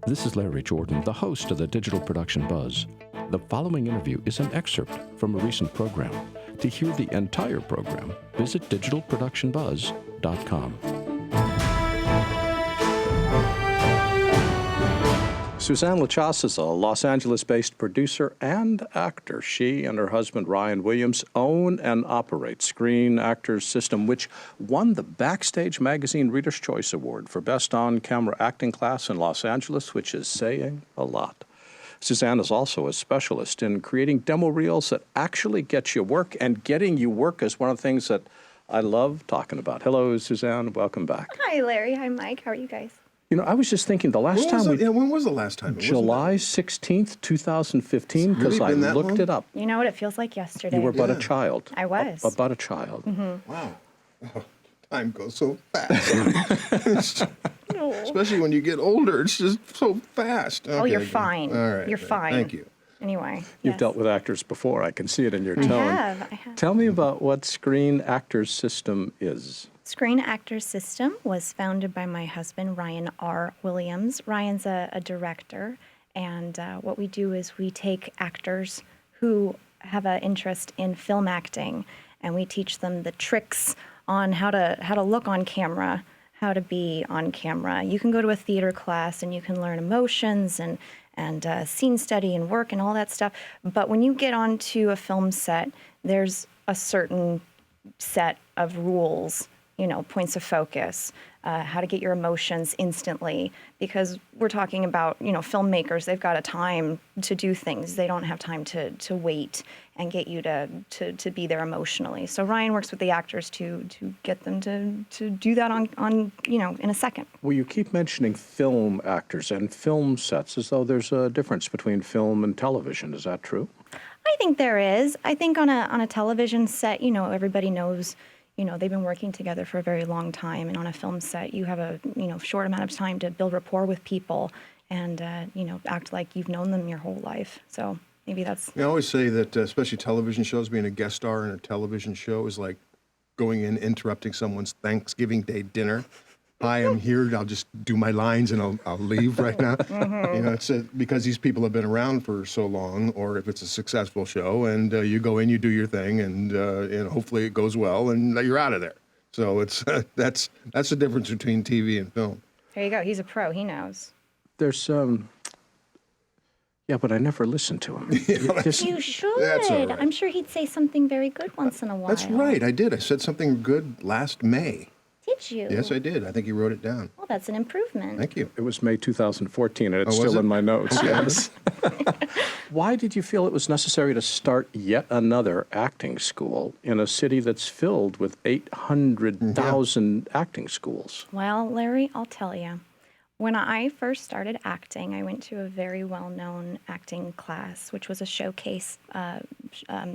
This is Larry Jordan, the host of the Digital Production Buzz. The following interview is an excerpt from a recent program. To hear the entire program, visit digitalproductionbuzz.com. Suzanne LaChasse is a Los Angeles-based producer and actor. She and her husband, Ryan Williams, own and operate Screen Actors System, which won the Backstage Magazine Reader's Choice Award for Best On-Camera Acting Class in Los Angeles, which is saying a lot. Suzanne is also a specialist in creating demo reels that actually get you work, and getting you work is one of the things that I love talking about. Hello, Suzanne. Welcome back. Hi, Larry. Hi, Mike. How are you guys? You know, I was just thinking the last time we... Yeah, when was the last time? July 16th, 2015, because I looked it up. You know what? It feels like yesterday. You were but a child. I was. But a child. Mm-hmm. Wow. Oh, time goes so fast. Especially when you get older, it's just so fast. Okay, you're fine. All right. You're fine. Thank you. Anyway. You've dealt with actors before. I can see it in your tone. I have. Tell me about what Screen Actors System is. Screen Actors System was founded by my husband, Ryan R. Williams. Ryan's a director, and what we do is we take actors who have an interest in film acting, and we teach them the tricks on how to look on camera, how to be on camera. You can go to a theater class and you can learn emotions and scene study and work and all that stuff, but when you get onto a film set, there's a certain set of rules, you know, points of focus, how to get your emotions instantly, because we're talking about, you know, filmmakers. They've got a time to do things. They don't have time to wait and get you to be there emotionally. So Ryan works with the actors to get them to do that on you know, in a second. Well, you keep mentioning film actors and film sets as though there's a difference between film and television. Is that true? I think there is. I think on a television set, you know, everybody knows, you know, they've been working together for a very long time, and on a film set, you have a, you know, short amount of time to build rapport with people and, you know, act like you've known them your whole life. So maybe that's... I always say that, especially television shows, being a guest star in a television show is like going in, interrupting someone's Thanksgiving Day dinner. Hi, I'm here. I'll just do my lines and I'll leave right now. You know, it's because these people have been around for so long, or if it's a successful show, and you go in, you do your thing, and hopefully it goes well, and you're out of there. So it's that's the difference between TV and film. There you go. He's a pro. He knows. There's yeah, but I never listened to him. You should. That's all right. I'm sure he'd say something very good once in a while. That's right. I did. I said something good last May. Did you? Yes, I did. I think you wrote it down. Well, that's an improvement. Thank you. It was May 2014, and it's was still it? in my notes, yes. Why did you feel it was necessary to start yet another acting school in a city that's filled with 800,000 acting schools? Well, Larry, I'll tell you. When I first started acting, I went to a very well-known acting class, which was a showcase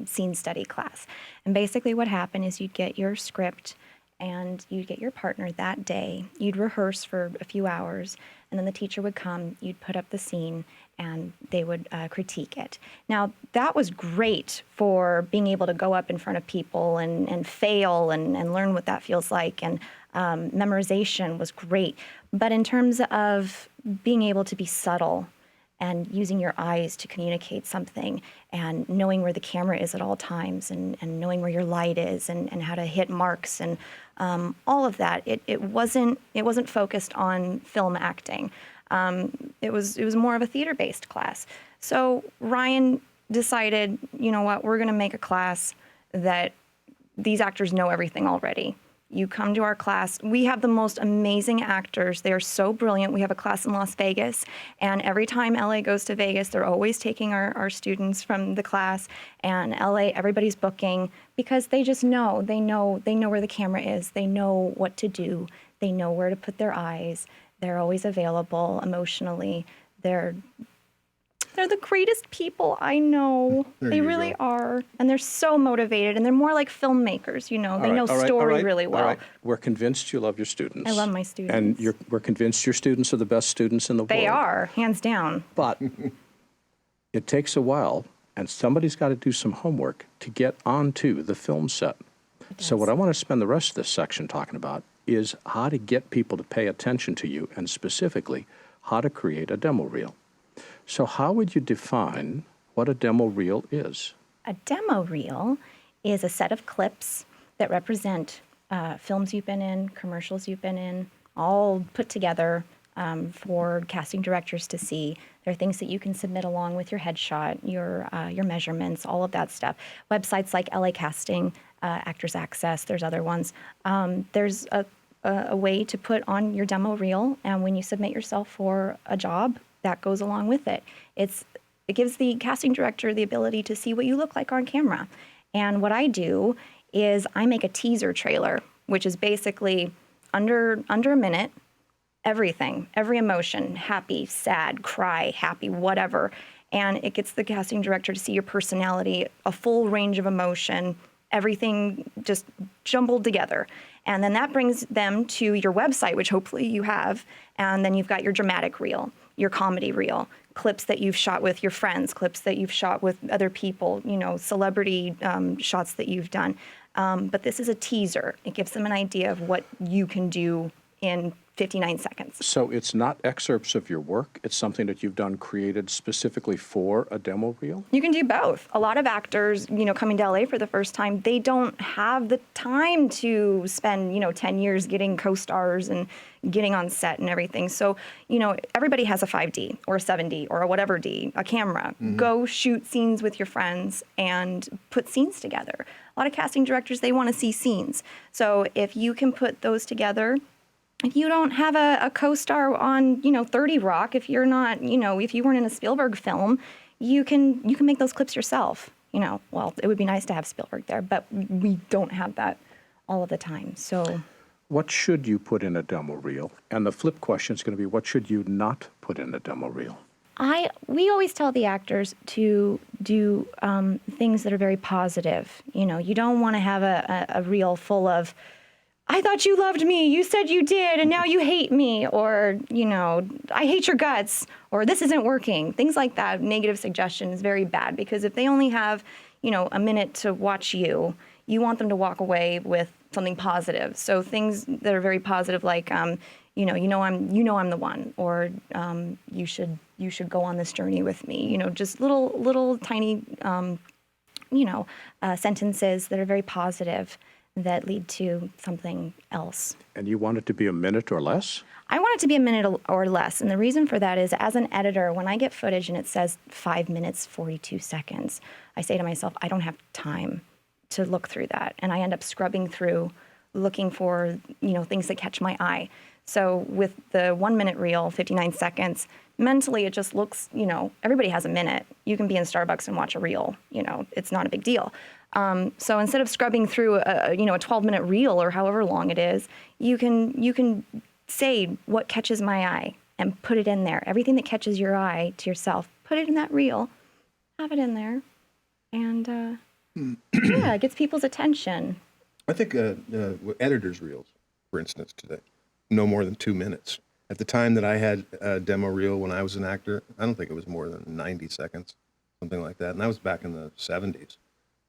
scene study class. And basically what happened is you'd get your script and you'd get your partner that day. You'd rehearse for a few hours, and then the teacher would come, you'd put up the scene, and they would critique it. Now, that was great for being able to go up in front of people and fail and learn what that feels like, and memorization was great. But in terms of being able to be subtle and using your eyes to communicate something, and knowing where the camera is at all times, and knowing where your light is, and how to hit marks, and all of that, it wasn't focused on film acting. It was more of a theater-based class. So Ryan decided, you know what, we're going to make a class that these actors know everything already. You come to our class. We have the most amazing actors. They are so brilliant. We have a class in Las Vegas, and every time LA goes to Vegas, they're always taking our students from the class. And LA, everybody's booking because they just know. They know where the camera is. They know what to do. They know where to put their eyes. They're always available emotionally. They're the greatest people I know. They really are. And they're so motivated, and they're more like filmmakers, you know. They know story really well. All right. We're convinced you love your students. I love my students. And we're convinced your students are the best students in the world. They are, hands down. But it takes a while, and somebody's got to do some homework to get onto the film set. So what I want to spend the rest of this section talking about is how to get people to pay attention to you, and specifically, how to create a demo reel. So how would you define what a demo reel is? A demo reel is a set of clips that represent films you've been in, commercials you've been in, all put together for casting directors to see. There are things that you can submit along with your headshot, your measurements, all of that stuff. Websites like LA Casting, Actors Access, there's other ones. There's a way to put on your demo reel, and when you submit yourself for a job, that goes along with it. It gives the casting director the ability to see what you look like on camera. And what I do is I make a teaser trailer, which is basically under a minute, everything, every emotion, happy, sad, cry, happy, whatever. And it gets the casting director to see your personality, a full range of emotion, everything just jumbled together. And then that brings them to your website, which hopefully you have. And then you've got your dramatic reel, your comedy reel, clips that you've shot with your friends, clips that you've shot with other people, celebrity shots that you've done. But this is a teaser. It gives them an idea of what you can do in 59 seconds. So it's not excerpts of your work, it's something that you've done created specifically for a demo reel? You can do both. A lot of actors, coming to LA for the first time, they don't have the time to spend, 10 years getting co-stars and getting on set and everything. So, everybody has a 5D or a 7D or a whatever D, a camera. Mm-hmm. Go shoot scenes with your friends and put scenes together. A lot of casting directors, they want to see scenes. So if you can put those together, if you don't have a co-star on, 30 Rock, if you're not, if you weren't in a Spielberg film, you can make those clips yourself. Well, it would be nice to have Spielberg there, but we don't have that all of the time. So what should you put in a demo reel? And the flip question is going to be, what should you not put in a demo reel? We always tell the actors to do things that are very positive. You don't want to have a reel full of, I thought you loved me, you said you did, and now you hate me, or, I hate your guts, or this isn't working. Things like that, negative suggestion is very bad, because if they only have, a minute to watch you want them to walk away with something positive. So things that are very positive, like, I'm the one, or you should go on this journey with me. Just little tiny, sentences that are very positive that lead to something else. And you want it to be a minute or less? I want it to be a minute or less. And the reason for that is, as an editor, when I get footage and it says 5 minutes, 42 seconds, I say to myself, I don't have time to look through that. And I end up scrubbing through, looking for, things that catch my eye. So with the 1 minute reel, 59 seconds, mentally it just looks, everybody has a minute. You can be in Starbucks and watch a reel, it's not a big deal. So instead of scrubbing through a 12-minute reel or however long it is, you can say what catches my eye and put it in there. Everything that catches your eye to yourself, put it in that reel, have it in there, and it gets people's attention. I think editors' reels, for instance, today, no more than 2 minutes. At the time that I had a demo reel when I was an actor, I don't think it was more than 90 seconds, something like that. And that was back in the 70s.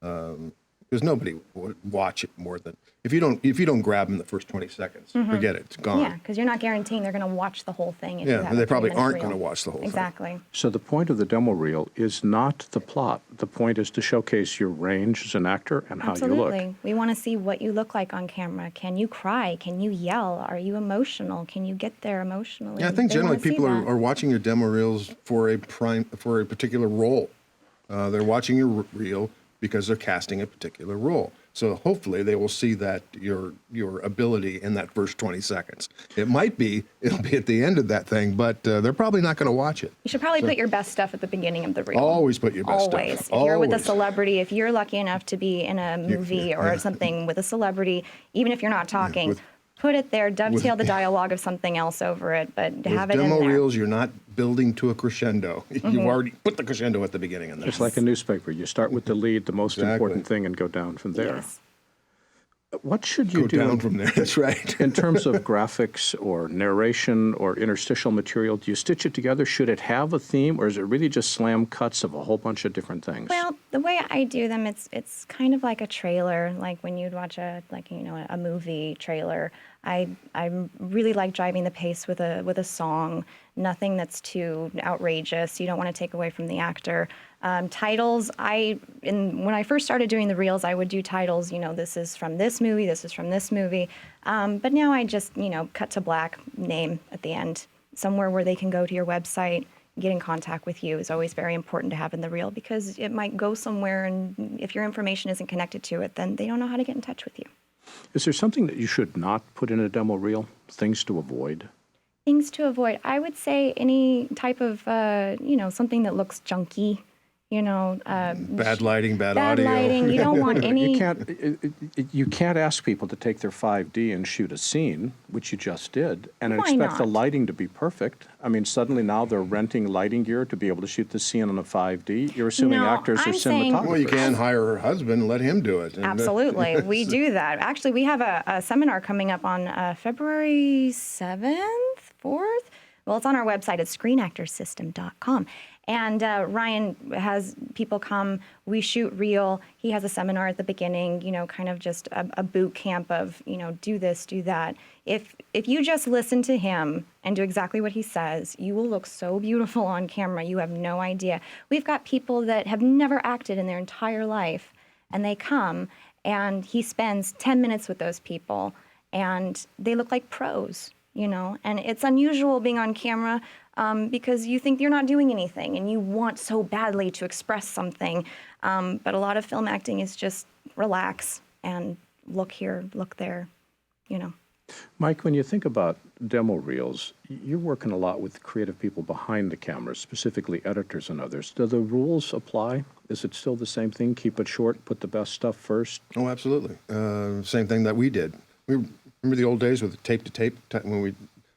Because nobody would watch it more than if you don't grab them in the first 20 seconds, forget it, it's gone. Yeah, because you're not guaranteeing they're going to watch the whole thing. Yeah, and they probably aren't going to watch the whole thing. Exactly. So the point of the demo reel is not the plot. The point is to showcase your range as an actor and how you look. Absolutely. We want to see what you look like on camera. Can you cry? Can you yell? Are you emotional? Can you get there emotionally? Yeah, I think generally people are watching your demo reels for a particular role. They're watching your reel because they're casting a particular role. So hopefully they will see that your ability in that first 20 seconds. It'll be at the end of that thing, but they're probably not going to watch it. You should probably put your best stuff at the beginning of the reel. Always put your best Always. stuff. If you're with a celebrity, if you're lucky enough to be in a movie or something with a celebrity, even if you're not talking, put it there, dovetail the dialogue of something else over it, but have it in there. Demo reels, you're not building to a crescendo. You already put the crescendo at the beginning. And It's like a newspaper. You start with the lead, the most important thing, and go down from there. Yes. What should you do down from there? That's right. in terms of graphics or narration or interstitial material? Do you stitch it together? Should it have a theme, or is it really just slam cuts of a whole bunch of different things? Well, the way I do them, it's kind of like a trailer, like when you'd watch a movie trailer. I really like driving the pace with a song, Nothing that's too outrageous. You don't want to take away from the actor. Titles, when I first started doing the reels, I would do titles, this is from this movie, this is from this movie. But now I just, cut to black, name at the end. Somewhere where they can go to your website, get in contact with you is always very important to have in the reel, because it might go somewhere, and if your information isn't connected to it, then they don't know how to get in touch with you. Is there something that you should not put in a demo reel? Things to avoid? Things to avoid. I would say any type of, something that looks junky. Bad lighting, bad audio. Lighting. You don't want any. You can't ask people to take their 5D and shoot a scene, which you just did, and Why expect the not? lighting to be perfect. I mean, suddenly now they're renting lighting gear to be able to shoot the scene on a 5D. You're assuming No, actors are I'm saying- cinematographers. Well, you can hire her husband and let him do it. And, Absolutely. We do that. Actually, we have a seminar coming up on February 7th, 4th. Well, it's on our website. It's screenactorsystem.com. And Ryan has people come. We shoot reel. He has a seminar at the beginning, kind of just a boot camp of, do this, do that. If you just listen to him and do exactly what he says, you will look so beautiful on camera. You have no idea. We've got people that have never acted in their entire life, and they come, and he spends 10 minutes with those people, and they look like pros, And it's unusual being on camera because you think you're not doing anything, and you want so badly to express something. But a lot of film acting is just relax and look here, look there, Mike, when you think about demo reels, you're working a lot with creative people behind the camera, specifically editors and others. Do the rules apply? Is it still the same thing? Keep it short, put the best stuff first? Oh, absolutely. Same thing that we did. Remember the old days with tape to tape, when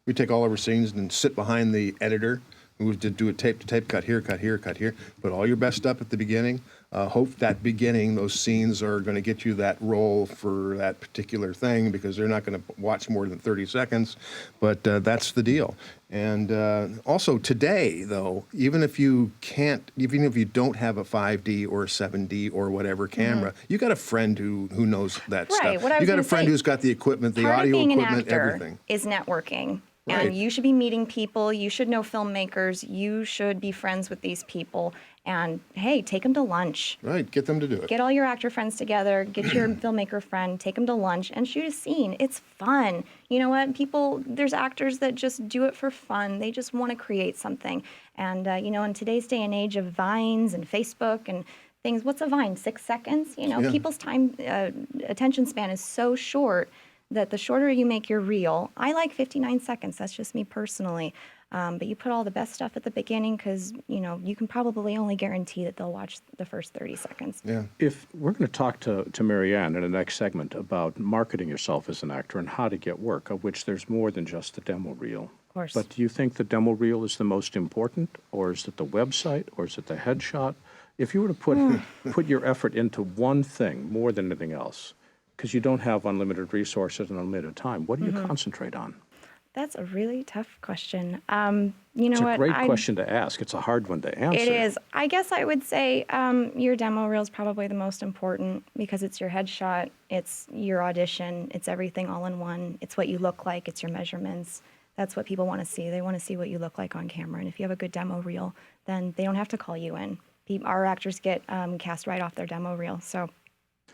we take all of our scenes and sit behind the editor. We would do a tape to tape, cut here, cut here, cut here. Put all your best stuff at the beginning. Hope that beginning, those scenes are going to get you that role for that particular thing, because they're not going to watch more than 30 seconds. But that's the deal. And also today, though, even if you don't have a 5D or a 7D or whatever camera, you got a friend who knows that Right, stuff. what I was You got a gonna friend say, who's got the equipment, the part of audio being equipment, an actor everything. is networking. Right. And you should be meeting people. You should know filmmakers. You should be friends with these people. And hey, take them to lunch. Right, get them to do it. Get all your actor friends together. Get your filmmaker friend. Take them to lunch and shoot a scene. It's fun. You know what? There's actors that just do it for fun. They just want to create something. And in today's day and age of Vines and Facebook and things, what's a Vine? 6 seconds? Yeah. People's time attention span is so short that the shorter you make your reel, I like 59 seconds. That's just me personally. But you put all the best stuff at the beginning, because, you can probably only guarantee that they'll watch the first 30 seconds. Yeah. If we're going to talk to Mary Ann in the next segment about marketing yourself as an actor and how to get work, of which there's more than just the demo reel. Of course. But do you think the demo reel is the most important, or is it the website, or is it the headshot? If you were to put your effort into one thing more than anything else, because you don't have unlimited resources and unlimited time, what do you concentrate on? That's a really tough question. It's a great question to ask. It's a hard one to answer. It is. I guess I would say your demo reel is probably the most important, because it's your headshot, it's your audition, it's everything all in one. It's what you look like, it's your measurements. That's what people want to see. They want to see what you look like on camera. And if you have a good demo reel, then they don't have to call you in. Our actors get cast right off their demo reel. So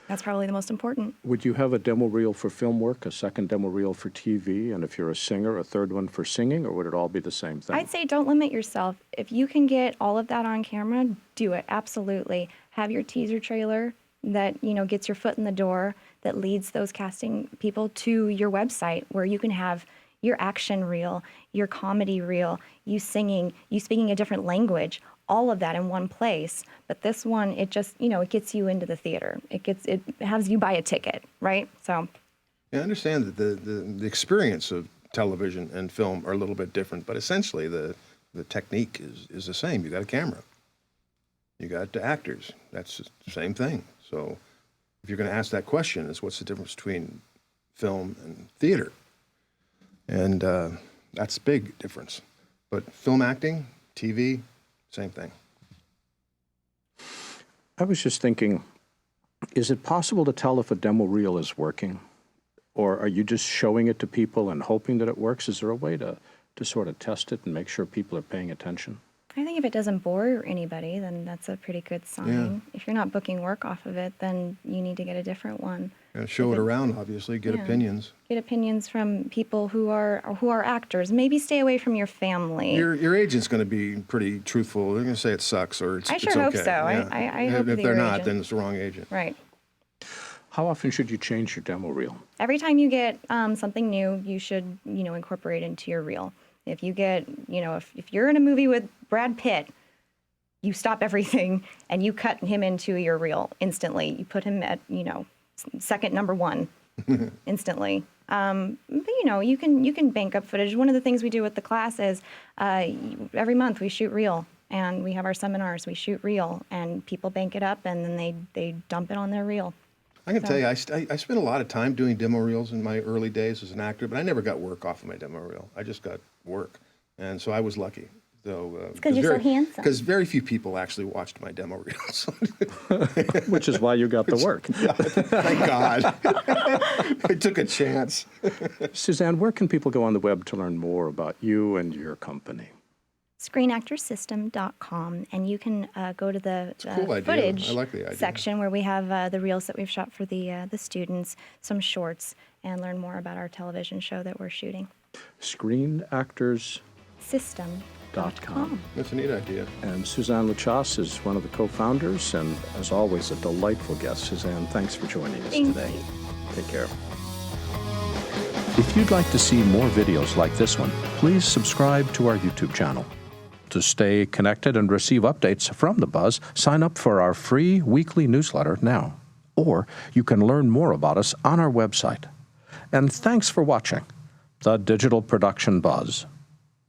that's probably the most important. Would you have a demo reel for film work, a second demo reel for TV, and if you're a singer, a third one for singing, or would it all be the same thing? I'd say don't limit yourself. If you can get all of that on camera, do it. Absolutely. Have your teaser trailer that, gets your foot in the door, that leads those casting people to your website, where you can have your action reel, your comedy reel, you singing, you speaking a different language, all of that in one place. But this one, it just, it gets you into the theater. It has you buy a ticket, right? So. Yeah, I understand that the experience of television and film are a little bit different, but essentially the technique is the same. You got a camera. You got the actors. That's the same thing. So if you're going to ask that question, is what's the difference between film and theater? And that's a big difference. But film acting, TV, same thing. I was just thinking, is it possible to tell if a demo reel is working? Or are you just showing it to people and hoping that it works? Is there a way to to sort of test it and make sure people are paying attention? I think if it doesn't bore anybody, then that's a pretty good sign. If you're not booking work off of it, then you need to get a different one. Show it around, obviously, get Yeah. opinions. Get opinions from people who are actors. Maybe stay away from your family. Your agent's going to be pretty truthful. They're going to say it sucks or it's I okay. sure hope so. Yeah. I hope If that they're your not, agent- then it's the wrong agent. Right. How often should you change your demo reel? Every time you get something new, you should, incorporate into your reel. If you get, if you're in a movie with Brad Pitt, you stop everything and you cut him into your reel instantly. You put him at, second number one instantly. But you can bank up footage. One of the things we do with the class is every month we shoot reel, and we have our seminars. We shoot reel, and people bank it up, and then they dump it on their reel. I can tell you, I spent a lot of time doing demo reels in my early days as an actor, but I never got work off of my demo reel. I just got work, and so I was lucky. So, It's 'cause you're so handsome. Because very few people actually watched my demo reels. Which is why you got the work. Thank God. I took a chance. Suzanne, where can people go on the web to learn more about you and your company? ScreenActorSystem.com, and you can go to the cool idea. footage I like the idea. section where we have the reels that we've shot for the students, some shorts, and learn more about our television show that we're shooting. ScreenActorsSystem.com. System.com. That's a neat idea. And Suzanne LaChasse is one of the co-founders, and as always, a delightful guest. Suzanne, thanks for joining us Thank today. you. Take care. If you'd like to see more videos like this one, please subscribe to our YouTube channel. To stay connected and receive updates from The Buzz, sign up for our free weekly newsletter now. Or you can learn more about us on our website. And thanks for watching The Digital Production Buzz.